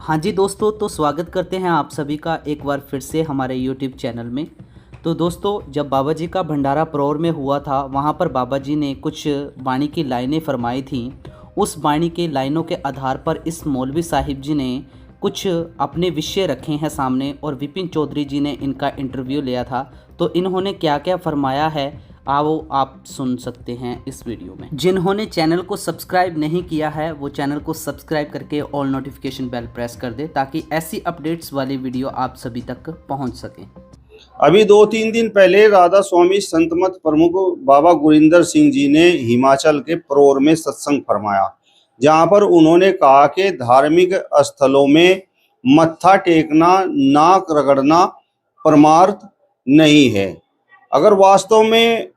हाँ जी दोस्तों, तो स्वागत करते हैं आप सभी का एक बार फिर से हमारे यूट्यूब चैनल में। तो दोस्तों, जब बाबा जी का भंडारा परौर में हुआ था, वहाँ पर बाबा जी ने कुछ वाणी की लाइनें फरमाई थीं। उस वाणी के लाइनों के आधार पर इस मौलवी साहिब जी ने कुछ अपने विषय रखे हैं सामने, और विपिन चौधरी जी ने इनका इंटरव्यू लिया था। तो इन्होंने क्या क्या फरमाया है आओ आप सुन सकते हैं इस वीडियो में। जिन्होंने चैनल को सब्सक्राइब नहीं किया है वो चैनल को सब्सक्राइब करके ऑल नोटिफिकेशन बेल प्रेस कर दे, ताकि ऐसी अपडेट्स वाली वीडियो आप सभी तक पहुंच सकें। अभी 2-3 दिन पहले राधा स्वामी संत मत प्रमुख बाबा गुरिंदर सिंह जी ने हिमाचल के परौर में सत्संग फरमाया, जहां पर उन्होंने कहा कि धार्मिक स्थलों में मत्था टेकना, नाक रगड़ना परमार्थ नहीं है। अगर वास्तव में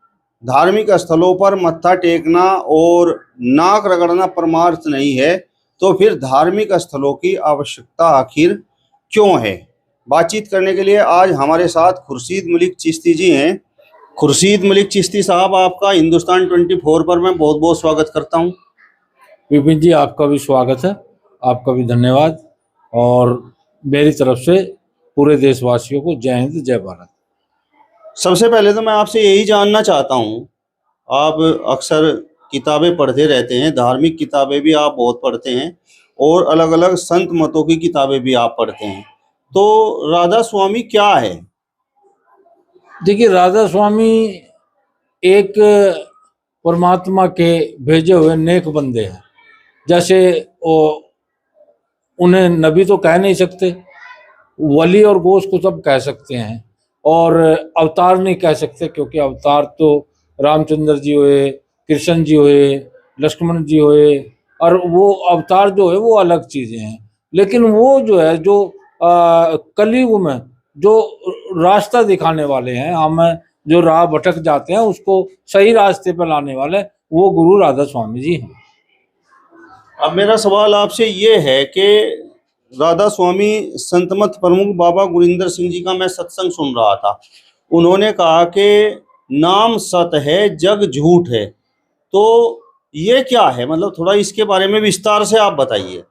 धार्मिक स्थलों पर मत्था टेकना और नाक रगड़ना परमार्थ नहीं है, तो फिर धार्मिक स्थलों की आवश्यकता आखिर क्यों है? बातचीत करने के लिए आज हमारे साथ खुर्शीद मलिक चिश्ती जी हैं। खुर्शीद मलिक चिश्ती साहब, आपका हिंदुस्तान 24 पर मैं बहुत बहुत स्वागत करता हूं। विपिन जी, आपका भी स्वागत है, आपका भी धन्यवाद। और मेरी तरफ से पूरे देशवासियों को जय हिंद, जय भारत। सबसे पहले तो मैं आपसे यही जानना चाहता हूं, आप अक्सर किताबें पढ़ते रहते हैं, धार्मिक किताबें भी आप बहुत पढ़ते हैं और अलग अलग संत मतों की किताबें भी आप पढ़ते हैं। तो राधा स्वामी क्या है? देखिए, राधा स्वामी एक परमात्मा के भेजे हुए नेक बंदे हैं। जैसे वो उन्हें नबी तो कह नहीं सकते, वली और गोश को सब कह सकते हैं, और अवतार नहीं कह सकते, क्योंकि अवतार तो रामचंद्र जी हुए, कृष्ण जी हुए, लक्ष्मण जी हुए, और वो अवतार जो है वो अलग चीजें हैं। लेकिन वो जो है जो कलयुग में जो रास्ता दिखाने वाले हैं, हमें जो राह भटक जाते हैं उसको सही रास्ते पर लाने वाले, वो गुरु राधा स्वामी जी हैं। अब मेरा सवाल आपसे ये है कि राधा स्वामी संत मत प्रमुख बाबा गुरिंदर सिंह जी का मैं सत्संग सुन रहा था। उन्होंने कहा कि नाम सत है, जग झूठ है। तो ये क्या है? मतलब थोड़ा इसके बारे में विस्तार से आप बताइए।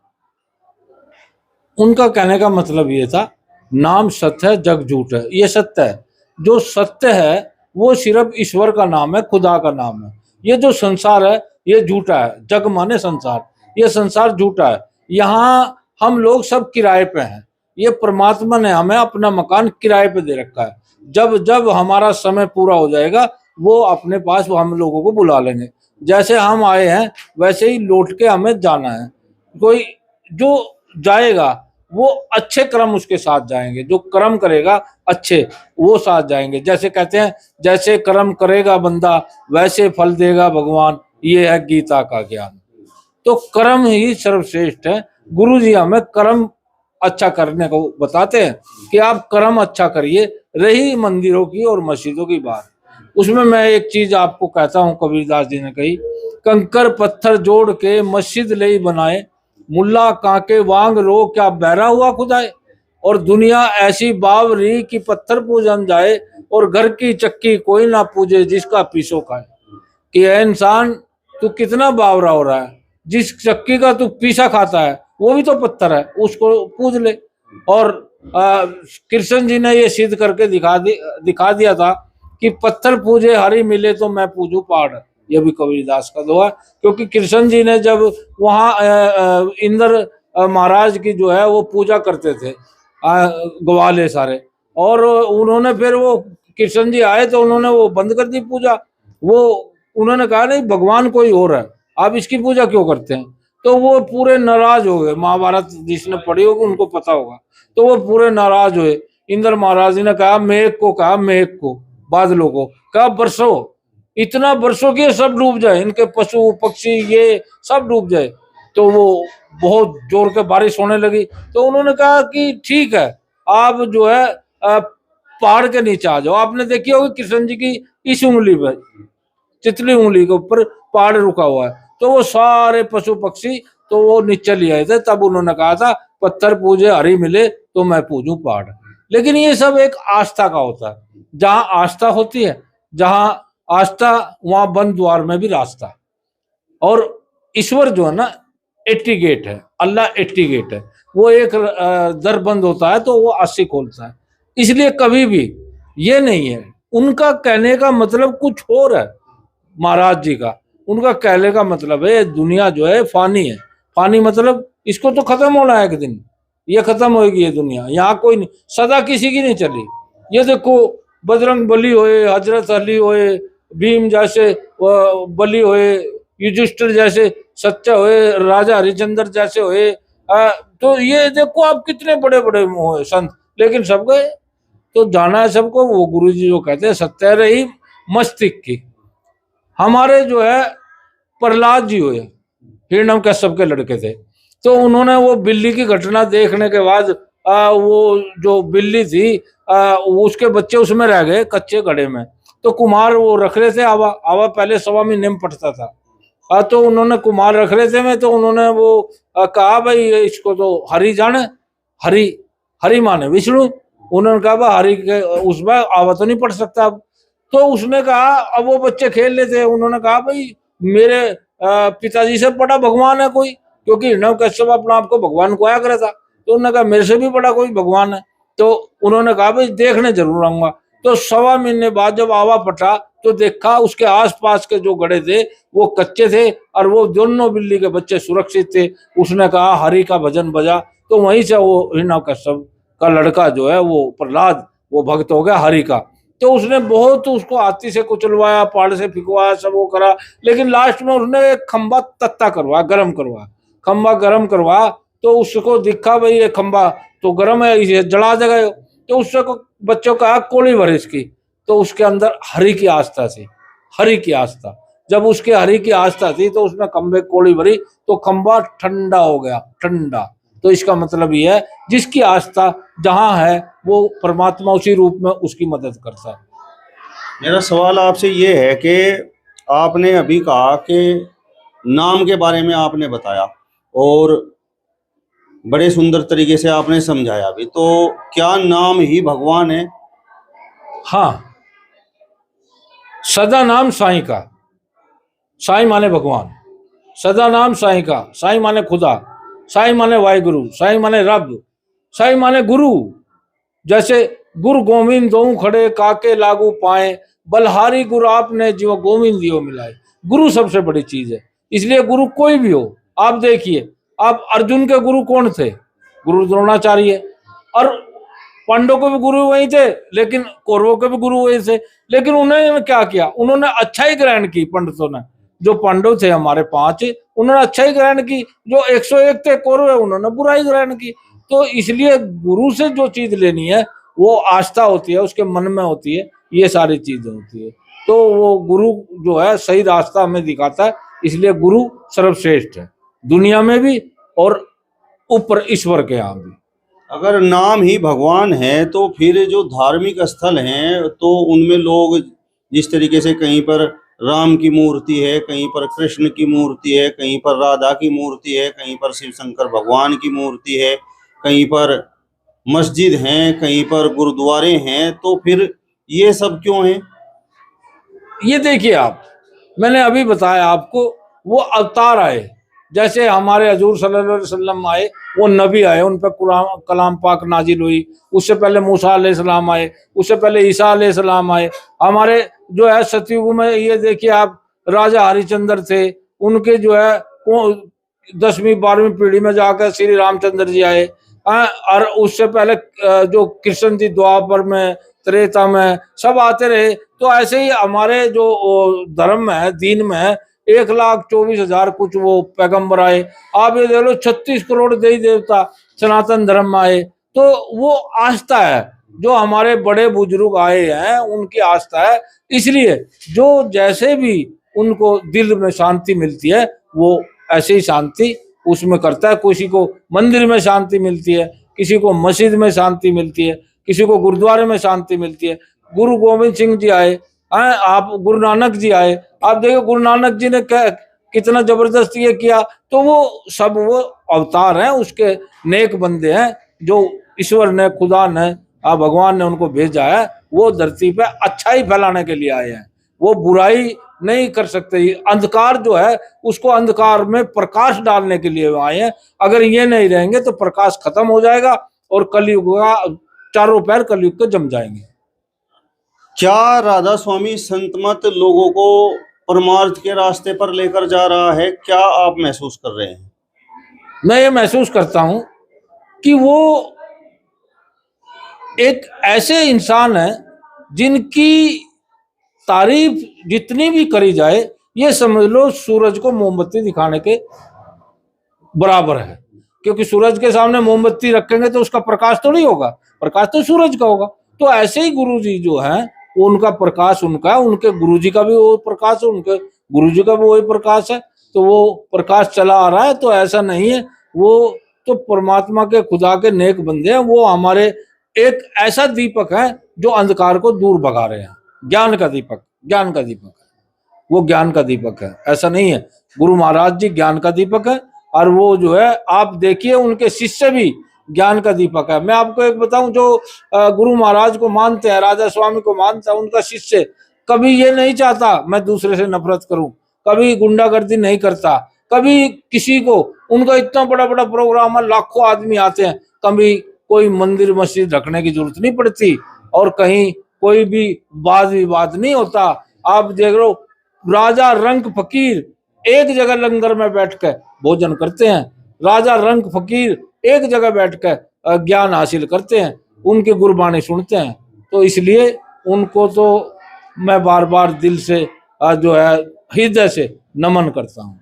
उनका कहने का मतलब ये था, नाम सत्य है, जग झूठ है। ये सत्य है, जो सत्य है वो सिर्फ ईश्वर का नाम है, खुदा का नाम है। ये जो संसार है ये झूठा है। जग माने संसार, ये संसार झूठा है। यहाँ हम लोग सब किराए पे हैं। ये परमात्मा ने हमें अपना मकान किराए पे दे रखा है। जब जब हमारा समय पूरा हो जाएगा वो अपने पास वो हम लोगों को बुला लेंगे। जैसे हम आए हैं वैसे ही लौट के हमें जाना है। कोई जो जाएगा वो अच्छे कर्म उसके साथ जाएंगे, जो कर्म करेगा अच्छे वो साथ जाएंगे। जैसे कहते हैं, जैसे कर्म करेगा बंदा वैसे फल देगा भगवान, ये है गीता का ज्ञान। तो कर्म ही सर्वश्रेष्ठ है। गुरु जी हमें कर्म अच्छा करने को बताते हैं कि आप कर्म अच्छा करिए। रही मंदिरों की और मस्जिदों की बात, उसमें मैं एक चीज आपको कहता हूँ, कबीरदास जी ने कही, कंकर पत्थर जोड़ के मस्जिद ले बनाए, मुल्ला कांके वांग रो क्या बहरा हुआ खुदाए। और दुनिया ऐसी बावरी कि पत्थर पूजन जाए, और घर की चक्की कोई ना पूजे जिसका पीसो खाए। कि है इंसान, तू कितना बावरा हो रहा है, जिस चक्की का तू पीसा खाता है वो भी तो पत्थर है, उसको पूज ले। और कृष्ण जी ने ये सिद्ध करके दिखा दिया था कि पत्थर पूजे हरि मिले तो मैं पूजू पहाड़। ये भी कबीरदास का दोहा है, क्योंकि कृष्ण जी ने जब वहाँ इंद्र महाराज की जो है वो पूजा करते थे, ग्वाले सारे, और उन्होंने फिर वो कृष्ण जी आए तो उन्होंने वो बंद कर दी पूजा। वो उन्होंने कहा नहीं, भगवान कोई और है, आप इसकी पूजा क्यों करते हैं? तो वो पूरे नाराज हो गए। महाभारत जिसने पढ़ी होगी उनको पता होगा। तो वो पूरे नाराज हुए। इंद्र महाराज ने कहा, मेघ को कहा, मेघ को, बादलों को कहा बरसो, इतना बरसो कि सब डूब जाए, इनके पशु पक्षी ये सब डूब जाए। तो वो बहुत जोर के बारिश होने लगी। तो उन्होंने कहा कि ठीक है, आप जो है पहाड़ के नीचे आ जाओ। आपने देखी होगी कृष्ण जी की इस उंगली पर, तितली उंगली के ऊपर पहाड़ रुका हुआ है। तो वो सारे पशु पक्षी तो वो नीचे ले आए थे। तब उन्होंने कहा था, पत्थर पूजे हरि मिले तो मैं पूजू पहाड़। लेकिन ये सब एक आस्था का होता है। जहां आस्था होती है, जहां आस्था वहां बंद द्वार में भी रास्ता। और ईश्वर जो है ना 80 गेट है, अल्लाह 80 गेट है। वो एक दर बंद होता है तो वो 80 खोलता है। इसलिए कभी भी ये नहीं है, उनका कहने का मतलब कुछ और है। महाराज जी का, उनका कहने का मतलब है दुनिया जो है फानी है। फानी मतलब इसको तो खत्म होना है एक दिन, ये खत्म होगी ये दुनिया, यहाँ कोई नहीं, सदा किसी की नहीं चली। ये देखो बजरंग बली होए, हजरत अली होए, भीम जैसे बली होए, युधिष्ठिर जैसे सच्चा होए, राजा हरिश्चंद्र जैसे होए, तो ये देखो आप कितने बड़े बड़े संत, लेकिन सब गए। तो जाना है सबको, वो गुरु जी जो कहते हैं सत्य रही मस्तिष्क की। हमारे जो है प्रहलाद जी हुए, हिरण्यम कश्यप के लड़के थे, तो उन्होंने वो बिल्ली की घटना देखने के बाद वो जो बिल्ली थी उसके बच्चे उसमें रह गए कच्चे घड़े में। तो कुमार वो रख रहे थे, आवा आवा पहले 1.25 महीने में पड़ता था। तो उन्होंने कुमार रख रहे थे में, तो उन्होंने वो कहा भाई इसको तो हरि जाने, हरि हरि माने विष्णु। उन्होंने कहा भाई हरि के उसमें आवा तो नहीं पढ़ सकता अब। तो उसने कहा, अब वो बच्चे खेल रहे थे, उन्होंने कहा भाई मेरे पिताजी से बड़ा भगवान है कोई, क्योंकि हिरण्यम कश्यप अपना आपको भगवान को आया करा था। तो उन्होंने कहा मेरे से भी बड़ा कोई भगवान है। तो उन्होंने कहा भाई देखने जरूर आऊंगा। तो 1.25 महीने बाद जब आवा पटा तो देखा उसके आसपास के जो गड़े थे वो कच्चे थे और वो दोनों बिल्ली के बच्चे सुरक्षित थे। उसने कहा हरि का भजन बजा, तो वहीं से वो हिरण्यम कश्यप का लड़का जो है वो प्रहलाद वो भक्त हो गया हरि का। तो उसने बहुत उसको हाथी से कुचलवाया, पहाड़ से फिकवाया, सब वो करा, लेकिन लास्ट में उसने एक खंबा तत्ता करवाया, गर्म करवाया, खंबा गर्म करवाया। तो उसको दिखा भाई ये खंबा तो गर्म है, इसे जला देगा। तो उससे बच्चों का कोली भर इसकी। तो उसके अंदर हरि की आस्था थी, हरि की आस्था। जब उसके हरि की आस्था थी तो उसने खंबे कोली भरी तो खंबा ठंडा हो गया, ठंडा। तो इसका मतलब ये है जिसकी आस्था जहां है वो परमात्मा उसी रूप में उसकी मदद करता है। मेरा सवाल आपसे ये है कि आपने अभी कहा कि नाम के बारे में आपने बताया और बड़े सुंदर तरीके से आपने समझाया भी, तो क्या नाम ही भगवान है? हाँ, सदा नाम साईं का, साईं माने भगवान, सदा नाम साईं का, साईं माने खुदा, साईं माने वाहिगुरु, साईं माने रब, साईं माने गुरु। जैसे गुरु गोविंद दो खड़े काके लागू पाए, बलहारी गुरु आपने जीव गोविंद दियो मिलाए। गुरु सबसे बड़ी चीज है, इसलिए गुरु कोई भी हो। आप देखिए, आप अर्जुन के गुरु कौन थे? गुरु द्रोणाचार्य। और पांडवों के भी गुरु वही थे, लेकिन कौरवों के भी गुरु वही थे। लेकिन उन्होंने क्या किया? उन्होंने अच्छाई ग्रहण की। पंडितों ने, जो पांडव थे हमारे 5, उन्होंने अच्छाई ग्रहण की। जो 101 थे कौरव, उन्होंने बुराई ग्रहण की। तो इसलिए गुरु से जो चीज लेनी है वो आस्था होती है, उसके मन में होती है, ये सारी चीजें होती है। तो वो गुरु जो है सही रास्ता हमें दिखाता है, इसलिए गुरु सर्वश्रेष्ठ है, दुनिया में भी और ऊपर ईश्वर के यहाँ भी। अगर नाम ही भगवान है तो फिर जो धार्मिक स्थल हैं तो उनमें लोग जिस तरीके से कहीं पर राम की मूर्ति है, कहीं पर कृष्ण की मूर्ति है, कहीं पर राधा की मूर्ति है, कहीं पर शिव शंकर भगवान की मूर्ति है, कहीं पर मस्जिद हैं, कहीं पर गुरुद्वारे हैं, तो फिर ये सब क्यों है? ये देखिए आप, मैंने अभी बताया आपको, वो अवतार आए। जैसे हमारे हजूर सल्लल्लाहु अलैहि वसल्लम आए, वो नबी आए, उन पर कुरान कलाम पाक नाजिल हुई। उससे पहले मूसा अलैहिस्सलाम आए, उससे पहले ईसा अलैहिस्सलाम आए। हमारे जो है सतयुग में ये देखिए आप, राजा हरिश्चंद्र थे, उनके जो है 10वीं 12वीं पीढ़ी में जाकर श्री रामचंद्र जी आए। और उससे पहले जो कृष्ण जी द्वापर में, त्रेता में सब आते रहे। तो ऐसे ही हमारे जो धर्म में है, दीन में है, 1,24,000 कुछ वो पैगंबर आए। आप ये देख लो 36 करोड़ देवी देवता सनातन धर्म में आए। तो वो आस्था है, जो हमारे बड़े बुजुर्ग आए हैं उनकी आस्था है। इसलिए जो जैसे भी उनको दिल में शांति मिलती है वो ऐसे ही शांति उसमें करता है। किसी को मंदिर में शांति मिलती है, किसी को मस्जिद में शांति मिलती है, किसी को गुरुद्वारे में शांति मिलती है। गुरु गोविंद सिंह जी आए, आप गुरु नानक जी आए, आप देखो गुरु नानक जी ने कितना जबरदस्त ये किया। तो वो सब वो अवतार हैं, उसके नेक बंदे हैं, जो ईश्वर ने, खुदा ने, भगवान ने उनको भेजा है। वो धरती पे अच्छाई फैलाने के लिए आए हैं, वो बुराई नहीं कर सकते। ये अंधकार जो है उसको अंधकार में प्रकाश डालने के लिए आए हैं। अगर ये नहीं रहेंगे तो प्रकाश खत्म हो जाएगा और कलयुग का चारों पैर कलयुग के जम जाएंगे। क्या राधा स्वामी संत मत लोगों को परमार्थ के रास्ते पर लेकर जा रहा है? क्या आप महसूस कर रहे हैं? मैं ये महसूस करता हूं कि वो एक ऐसे इंसान है जिनकी तारीफ जितनी भी करी जाए ये समझ लो सूरज को मोमबत्ती दिखाने के बराबर है। क्योंकि सूरज के सामने मोमबत्ती रखेंगे तो उसका प्रकाश तो नहीं होगा, प्रकाश तो सूरज का होगा। तो ऐसे ही गुरु जी जो है उनका प्रकाश उनका है, उनके गुरु जी का भी वो प्रकाश है, उनके गुरु जी का भी वही प्रकाश है। तो वो प्रकाश चला आ रहा है। तो ऐसा नहीं है, वो तो परमात्मा के खुदा के नेक बंदे हैं। वो हमारे एक ऐसा दीपक है जो अंधकार को दूर भगा रहे हैं। ज्ञान का दीपक, ज्ञान का दीपक है वो, ज्ञान का दीपक है। ऐसा नहीं है, गुरु महाराज जी ज्ञान का दीपक है और वो जो है आप देखिए उनके शिष्य भी ज्ञान का दीपक है। मैं आपको एक बताऊं, जो गुरु महाराज को मानते हैं, राधा स्वामी को मानता है, उनका शिष्य कभी ये नहीं चाहता मैं दूसरे से नफरत करूं, कभी गुंडागर्दी नहीं करता, कभी किसी को, उनका इतना बड़ा बड़ा प्रोग्राम है, लाखों आदमी आते हैं, कभी कोई मंदिर मस्जिद रखने की जरूरत नहीं पड़ती और कहीं कोई भी वाद विवाद नहीं होता। आप देख लो राजा रंक फकीर एक जगह लंगर में बैठकर भोजन करते हैं, राजा रंक फकीर एक जगह बैठकर ज्ञान हासिल करते हैं, उनकी गुरबाणी सुनते हैं। तो इसलिए उनको तो मैं बार बार दिल से जो है हृदय से नमन करता हूँ।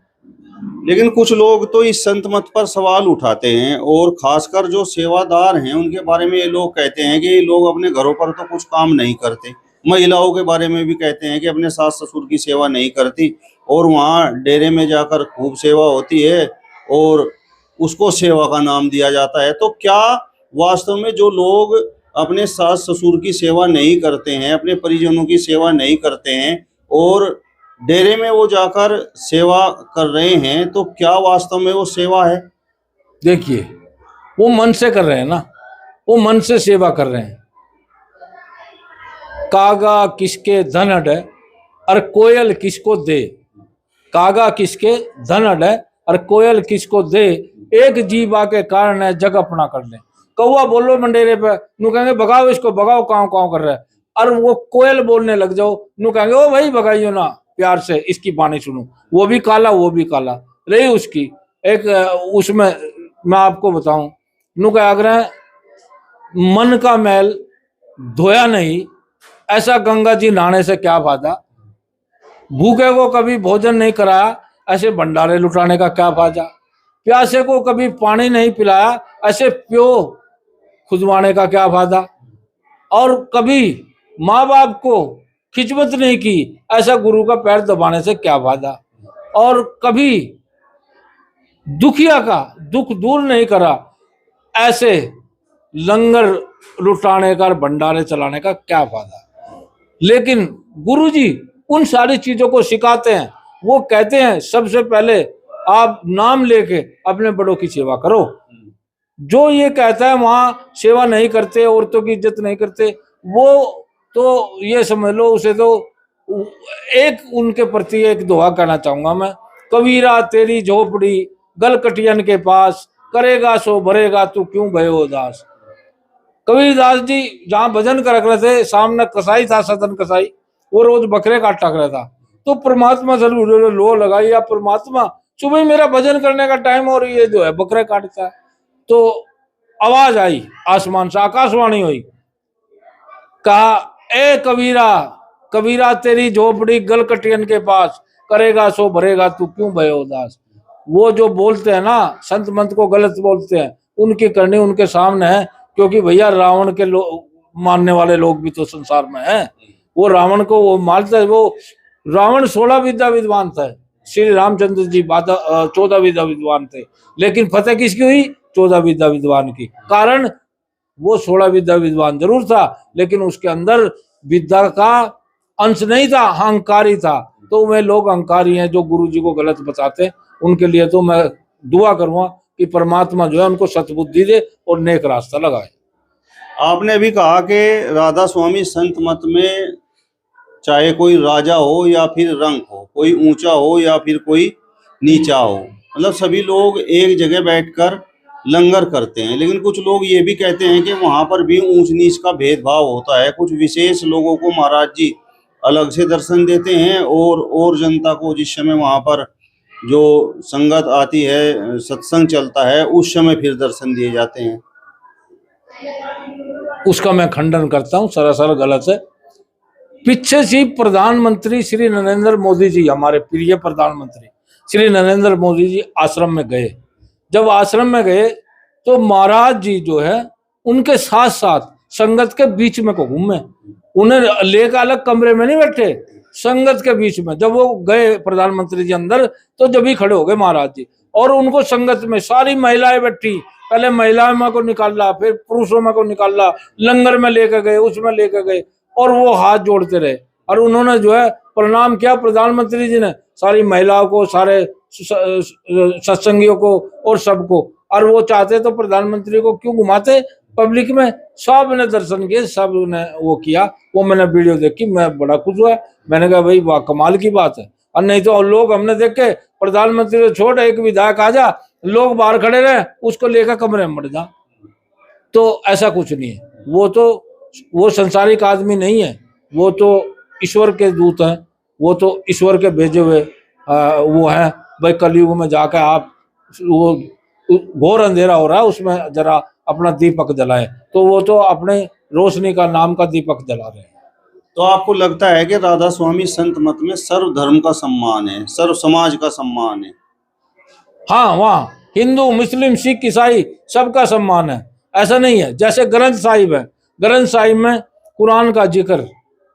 लेकिन कुछ लोग तो इस संत मत पर सवाल उठाते हैं और खासकर जो सेवादार हैं उनके बारे में ये लोग कहते हैं कि ये लोग अपने घरों पर तो कुछ काम नहीं करते। महिलाओं के बारे में भी कहते हैं कि अपने सास ससुर की सेवा नहीं करती और वहाँ डेरे में जाकर खूब सेवा होती है और उसको सेवा का नाम दिया जाता है। तो क्या वास्तव में जो लोग अपने सास ससुर की सेवा नहीं करते हैं, अपने परिजनों की सेवा नहीं करते हैं और डेरे में वो जाकर सेवा कर रहे हैं, तो क्या वास्तव में वो सेवा है? देखिए वो मन से कर रहे हैं ना, वो मन से सेवा कर रहे हैं। कागा किसके धन अडे और कोयल किसको दे, कागा किसके धन अडे और कोयल किसको दे, एक जीवा के कारण है जग अपना कर ले। कौवा बोलो मंडेरे पे, नू कहेंगे भगाओ इसको, भगाओ, काव काव कर रहा है। और वो कोयल बोलने लग जाओ, नू कहेंगे ओ भाई भगाइयो ना, प्यार से इसकी बाणी सुनो। वो भी काला, वो भी काला रही उसकी एक। उसमें मैं आपको बताऊं, नू कह आग्रह मन का मैल धोया नहीं, ऐसा गंगा जी नहाने से क्या फायदा। भूखे को कभी भोजन नहीं कराया, ऐसे भंडारे लुटाने का क्या फायदा। प्यासे को कभी पानी नहीं पिलाया, ऐसे प्यो खुदवाने का क्या फायदा। और कभी माँ बाप को खिदमत नहीं की, ऐसा गुरु का पैर दबाने से क्या फायदा। और कभी दुखिया का दुख दूर नहीं करा, ऐसे लंगर लुटाने का, भंडारे चलाने का क्या फायदा। लेकिन गुरुजी उन सारी चीजों को सिखाते हैं। वो कहते हैं सबसे पहले आप नाम लेके अपने बड़ों की सेवा करो। जो ये कहता है वहां सेवा नहीं करते, औरतों की इज्जत नहीं करते, वो तो ये समझ लो उसे तो एक उनके प्रति एक दुआ कहना चाहूंगा मैं, कबीरा तेरी झोपड़ी गलकटियन के पास, करेगा सो भरेगा तू क्यों भयो उदास। कबीरदास जी जहाँ भजन कर रहे थे, सामने कसाई था, सदन कसाई, वो रोज बकरे काटा कर रहा था। तो परमात्मा जरूर लो लगाई, या परमात्मा सुबह मेरा भजन करने का टाइम और ये जो है बकरे काटता है। तो आवाज आई आसमान से, आकाशवाणी हुई, कहा ए कबीरा, कबीरा तेरी झोपड़ी गलकटियन के पास, करेगा सो भरेगा तू क्यों भयो उदास। वो जो बोलते हैं ना संत मंत को गलत बोलते हैं, उनकी करनी उनके सामने है। क्योंकि भैया रावण के मानने वाले लोग भी तो संसार में हैं। वो रावण को वो मानते, वो रावण 16 विद्या विद्वान था, श्री रामचंद्र जी 14 विद्या विद्वान थे, लेकिन फतेह किसकी हुई? 14 विद्या विद्वान की। कारण वो 16 विद्या विद्वान जरूर था, लेकिन उसके अंदर विद्या का अंश नहीं था, अहंकारी था। तो वे लोग अहंकारी हैं जो गुरु जी को गलत बताते, उनके लिए तो मैं दुआ करूंगा कि परमात्मा जो है उनको सतबुद्धि दे और नेक रास्ता लगाए। आपने भी कहा कि राधा स्वामी संत मत में चाहे कोई राजा हो या फिर रंक हो, कोई ऊंचा हो या फिर कोई नीचा हो, मतलब सभी लोग एक जगह बैठकर लंगर करते हैं। लेकिन कुछ लोग ये भी कहते हैं कि वहाँ पर भी ऊंच नीच का भेदभाव होता है। कुछ विशेष लोगों को महाराज जी अलग से दर्शन देते हैं और जनता को जिस समय वहाँ पर जो संगत आती है, सत्संग चलता है, उस समय फिर दर्शन दिए जाते हैं। उसका मैं खंडन करता हूँ, सरासर गलत है। पीछे से प्रधानमंत्री श्री नरेंद्र मोदी जी, हमारे प्रिय प्रधानमंत्री श्री नरेंद्र मोदी जी आश्रम में गए। जब आश्रम में गए तो महाराज जी जो है उनके साथ साथ संगत के बीच में को घूमे, उन्हें लेकर अलग कमरे में नहीं बैठे, संगत के बीच में। जब वो गए प्रधानमंत्री जी अंदर तो जब ही खड़े हो गए महाराज जी, और उनको संगत में सारी महिलाएं बैठी, पहले महिलाओं को निकाला, फिर पुरुषों में को निकाला, लंगर में लेकर गए, उसमें लेकर गए, और वो हाथ जोड़ते रहे। और उन्होंने जो है प्रणाम किया प्रधानमंत्री जी ने, सारी महिलाओं को, सारे सत्संगियों को और सबको। और वो चाहते तो प्रधानमंत्री को क्यों घुमाते पब्लिक में। सब ने दर्शन किए, सब ने वो किया। वो मैंने वीडियो देखी, मैं बड़ा खुश हुआ। मैंने कहा भाई वाह, कमाल की बात है। और नहीं तो लोग हमने देख के प्रधानमंत्री को छोड़, एक विधायक आ जा, लोग बाहर खड़े रहे, उसको लेकर कमरे में मर जा। तो ऐसा कुछ नहीं है। वो संसारिक आदमी नहीं है, वो तो ईश्वर के दूत हैं, वो तो ईश्वर के भेजे हुए वो है। भाई कलयुग में जाकर आप, वो घोर अंधेरा हो रहा है, उसमें जरा अपना दीपक जलाए, तो वो तो अपने रोशनी का, नाम का दीपक जला रहे हैं। तो आपको लगता है कि राधा स्वामी संत मत में सर्व धर्म का सम्मान है, सर्व समाज का सम्मान है? हाँ, वहाँ हिंदू, मुस्लिम, सिख, ईसाई सबका सम्मान है। ऐसा नहीं है, जैसे ग्रंथ साहिब है, ग्रंथ साहिब में कुरान का जिक्र,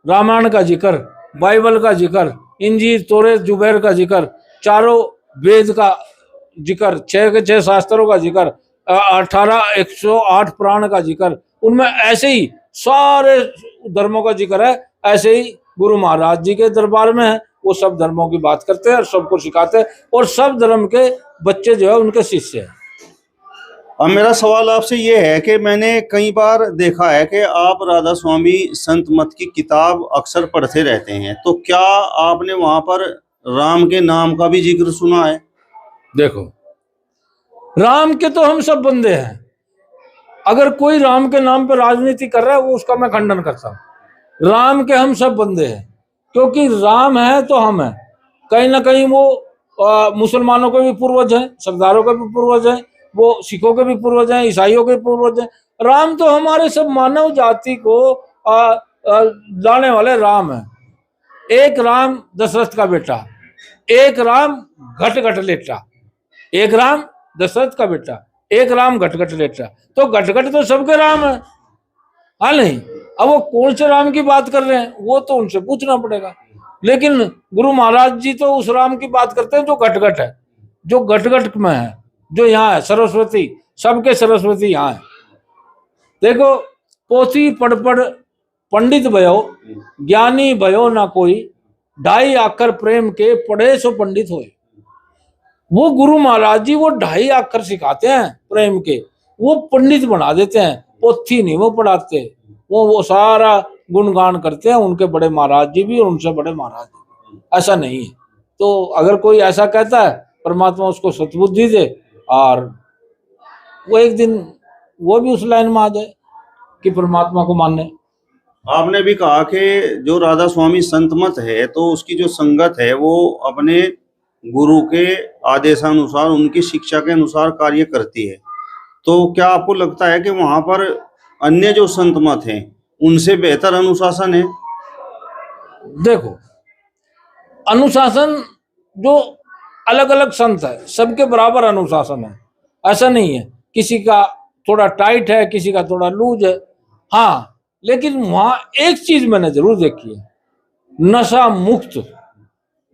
रामायण का जिक्र, बाइबल का जिक्र, इंजील, तौरात, जुबैर का जिक्र, चारों वेद का जिक्र, 6 के 6 शास्त्रों का जिक्र, 108 पुराण का जिक्र, उनमें ऐसे ही सारे धर्मों का जिक्र है। ऐसे ही गुरु महाराज जी के दरबार में है, वो सब धर्मों की बात करते हैं और सबको सिखाते हैं, और सब धर्म के बच्चे जो है उनके शिष्य हैं। अब मेरा सवाल आपसे ये है कि मैंने कई बार देखा है कि आप राधा स्वामी संत मत की किताब अक्सर पढ़ते रहते हैं, तो क्या आपने वहां पर राम के नाम का भी जिक्र सुना है? देखो, राम के तो हम सब बंदे हैं। अगर कोई राम के नाम पर राजनीति कर रहा है, वो उसका मैं खंडन करता हूँ। राम के हम सब बंदे हैं, क्योंकि राम है तो हम हैं। कहीं ना कहीं वो मुसलमानों के भी पूर्वज हैं, सरदारों के भी पूर्वज हैं, वो सिखों के भी पूर्वज हैं, ईसाइयों के पूर्वज हैं। राम तो हमारे सब मानव जाति को लाने वाले राम है। एक राम दशरथ का बेटा, एक राम घट घट लेटा, एक राम दशरथ का बेटा, एक राम घट घट लेटा। तो घट घट तो सबके राम है, हाँ नहीं? अब वो कौन से राम की बात कर रहे हैं, वो तो उनसे पूछना पड़ेगा। लेकिन गुरु महाराज जी तो उस राम की बात करते हैं जो घट घट है, जो घट घट में है, जो यहाँ है। सरस्वती, सबके सरस्वती यहाँ है। देखो, पोथी पढ़ पढ़ पंडित भयो, ज्ञानी भयो ना कोई, 2.5 अक्षर प्रेम के पढ़े सो पंडित होए। वो गुरु महाराज जी वो 2.5 अक्षर सिखाते हैं प्रेम के, वो पंडित बना देते हैं। पोथी नहीं वो पढ़ाते, वो सारा गुणगान करते हैं उनके बड़े महाराज जी भी और उनसे बड़े महाराज जी। ऐसा नहीं है। तो अगर कोई ऐसा कहता है, परमात्मा उसको सद्बुद्धि दे, और वो एक दिन वो भी उस लाइन में आ जाए कि परमात्मा को माने। आपने भी कहा कि जो राधा स्वामी संत मत है, तो उसकी जो संगत है वो अपने गुरु के आदेशानुसार, उनकी शिक्षा के अनुसार कार्य करती है। तो क्या आपको लगता है कि वहां पर अन्य जो संत मत हैं उनसे बेहतर अनुशासन है? देखो, अनुशासन जो अलग अलग संत है, सबके बराबर अनुशासन है, ऐसा नहीं है। किसी का थोड़ा टाइट है, किसी का थोड़ा लूज है। हाँ, लेकिन वहां एक चीज मैंने जरूर देखी है, नशा मुक्त।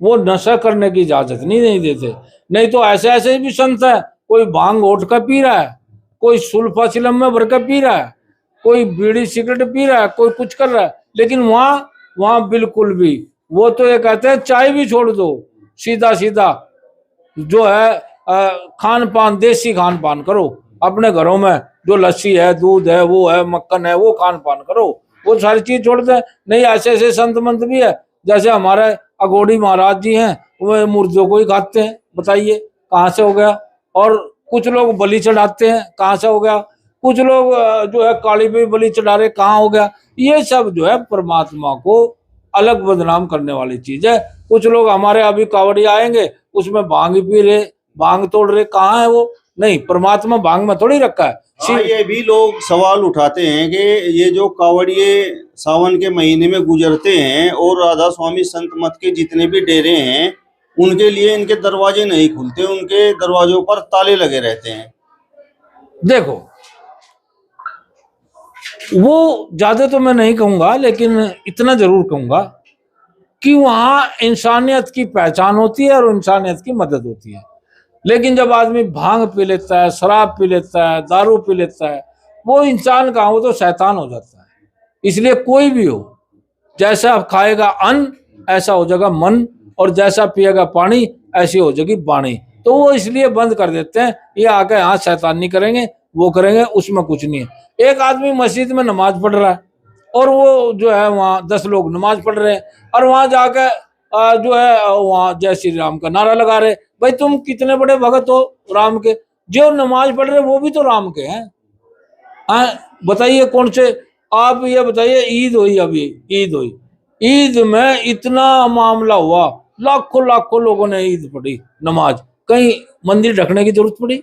वो नशा करने की इजाजत नहीं देते। नहीं तो ऐसे ऐसे भी संत है, कोई भांग ओट कर पी रहा है, कोई सुल्फा चिलम में भर कर पी रहा है, कोई बीड़ी सिगरेट पी रहा है, कोई कुछ कर रहा है। लेकिन वहां बिल्कुल भी, वो तो ये कहते हैं चाय भी छोड़ दो, सीधा सीधा जो है खान पान, देसी खान पान करो। अपने घरों में जो लस्सी है, दूध है, वो है, मक्खन है, वो खान पान करो। वो सारी चीज छोड़ दे। नहीं, ऐसे ऐसे संत मंत भी है, जैसे हमारे अघोड़ी महाराज जी हैं, वो मूर्तियों को ही खाते हैं, बताइए कहाँ से हो गया। और कुछ लोग बलि चढ़ाते हैं, कहाँ से हो गया। कुछ लोग जो है काली पे बलि चढ़ा रहे, कहाँ हो गया। ये सब जो है परमात्मा को अलग बदनाम करने वाली चीज है। कुछ लोग हमारे अभी कावड़िया आएंगे, उसमें भांग पी रहे, भांग तोड़ रहे, कहाँ है वो। नहीं, परमात्मा भांग में थोड़ी रखा है। हाँ, ये भी लोग सवाल उठाते हैं कि ये जो कावड़िए सावन के महीने में गुजरते हैं और राधा स्वामी संत मत के जितने भी डेरे हैं, उनके लिए इनके दरवाजे नहीं खुलते, उनके दरवाजों पर ताले लगे रहते हैं। देखो, वो ज्यादा तो मैं नहीं कहूंगा, लेकिन इतना जरूर कहूंगा कि वहां इंसानियत की पहचान होती है और इंसानियत की मदद होती है। लेकिन जब आदमी भांग पी लेता है, शराब पी लेता है, दारू पी लेता है, वो इंसान कहाँ, वो तो शैतान हो जाता है। इसलिए कोई भी हो, जैसा खाएगा अन्न ऐसा हो जाएगा मन, और जैसा पिएगा पानी ऐसी हो जाएगी वाणी। तो वो इसलिए बंद कर देते हैं, ये आके यहाँ शैतानी करेंगे, वो करेंगे, उसमें कुछ नहीं है। एक आदमी मस्जिद में नमाज पढ़ रहा है और वो जो है वहाँ 10 लोग नमाज पढ़ रहे हैं, और वहां जाकर जो है वहाँ जय श्री राम का नारा लगा रहे। भाई तुम कितने बड़े भगत हो राम के, जो नमाज पढ़ रहे वो भी तो राम के हैं। बताइए कौन से, आप ये बताइए। ईद हुई, अभी ईद हुई, ईद में इतना मामला हुआ, लाखों लाखों लोगों ने ईद पढ़ी नमाज। कहीं मंदिर ढकने की जरूरत पड़ी,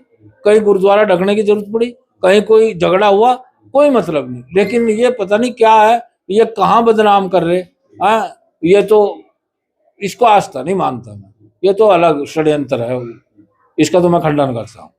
कहीं गुरुद्वारा ढकने की जरूरत पड़ी, कहीं कोई झगड़ा हुआ, कोई मतलब नहीं। लेकिन ये पता नहीं क्या है, ये कहाँ बदनाम कर रहे हैं। ये तो इसको आस्था नहीं मानता मैं, ये तो अलग षड्यंत्र है, इसका तो मैं खंडन करता हूँ।